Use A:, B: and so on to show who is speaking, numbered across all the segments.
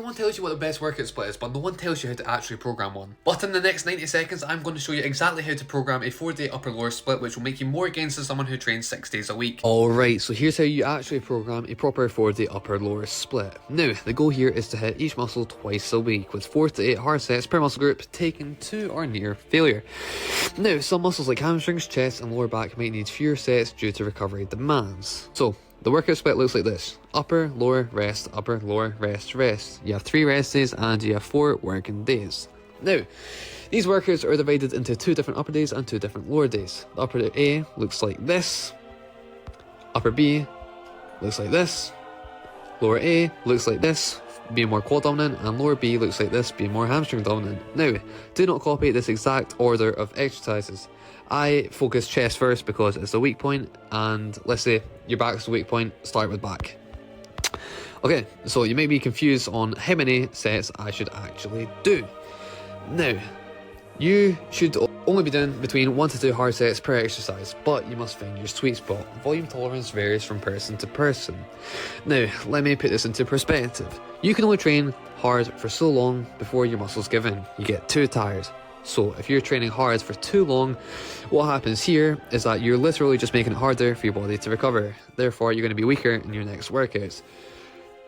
A: Everyone tells you what the best workout split is, but no one tells you how to actually program one. But in the next 90 seconds, I'm going to show you exactly how to program a 4-day upper-lower split, which will make you more gains than someone who trains 6 days a week. Alright, so here's how you actually program a proper 4-day upper-lower split. Now, the goal here is to hit each muscle twice a week, with 4 to 8 hard sets per muscle group, taken to or near failure. Now, some muscles like hamstrings, chest, and lower back might need fewer sets due to recovery demands. So, the workout split looks like this: upper, lower, rest, upper, lower, rest, rest. You have 3 rest days and you have 4 working days. Now, these workouts are divided into 2 different upper days and 2 different lower days. The upper A looks like this, upper B looks like this, lower A looks like this, being more quad dominant, and lower B looks like this, being more hamstring dominant. Now, do not copy this exact order of exercises. I focus chest first because it's the weak point, and let's say your back's the weak point, start with back. Okay, so you may be confused on how many sets I should actually do. Now, you should only be doing between 1 to 2 hard sets per exercise, but you must find your sweet spot. Volume tolerance varies from person to person. Now, let me put this into perspective. You can only train hard for so long before your muscles give in. You get too tired. So if you're training hard for too long, what happens here is that you're literally just making it harder for your body to recover. Therefore, you're going to be weaker in your next workouts.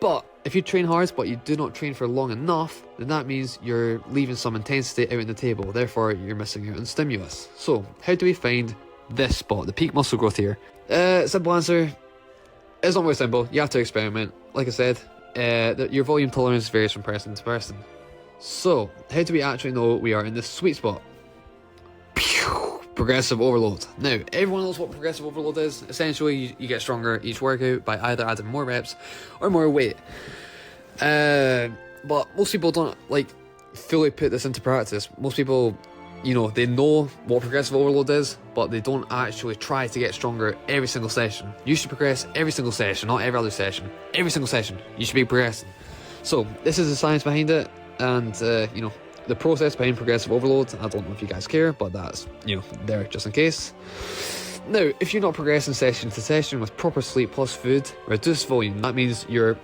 A: But if you train hard but you do not train for long enough, then that means you're leaving some intensity out on the table. Therefore, you're missing out on stimulus. So how do we find this spot, the peak muscle growth here? Simple answer, it's not very simple. You have to experiment. Like I said, your volume tolerance varies from person to person. So, how do we actually know we are in this sweet spot? Progressive overload. Now, everyone knows what progressive overload is. Essentially, you get stronger each workout by either adding more reps or more weight. But most people don't fully put this into practice. Most people, they know what progressive overload is, but they don't actually try to get stronger every single session. You should progress every single session, not every other session. Every single session, you should be progressing. So, this is the science behind it. And, the process behind progressive overload, I don't know if you guys care, but that's, there just in case. Now, if you're not progressing session to session with proper sleep plus food, reduced volume, that means you're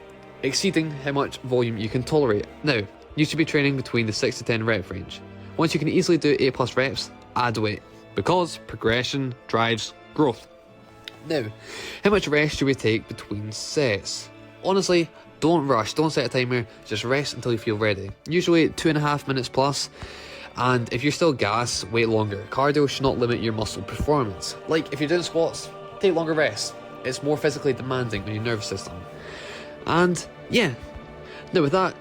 A: exceeding how much volume you can tolerate. Now, you should be training between the 6 to 10 rep range. Once you can easily do 8 plus reps, add weight, because progression drives growth. Now, how much rest should we take between sets? Honestly, don't rush, don't set a timer, just rest until you feel ready. Usually 2.5 minutes plus, and if you're still gas, wait longer. Cardio should not limit your muscle performance. Like if you're doing squats, take longer rests. It's more physically demanding on your nervous system. And yeah, now with that,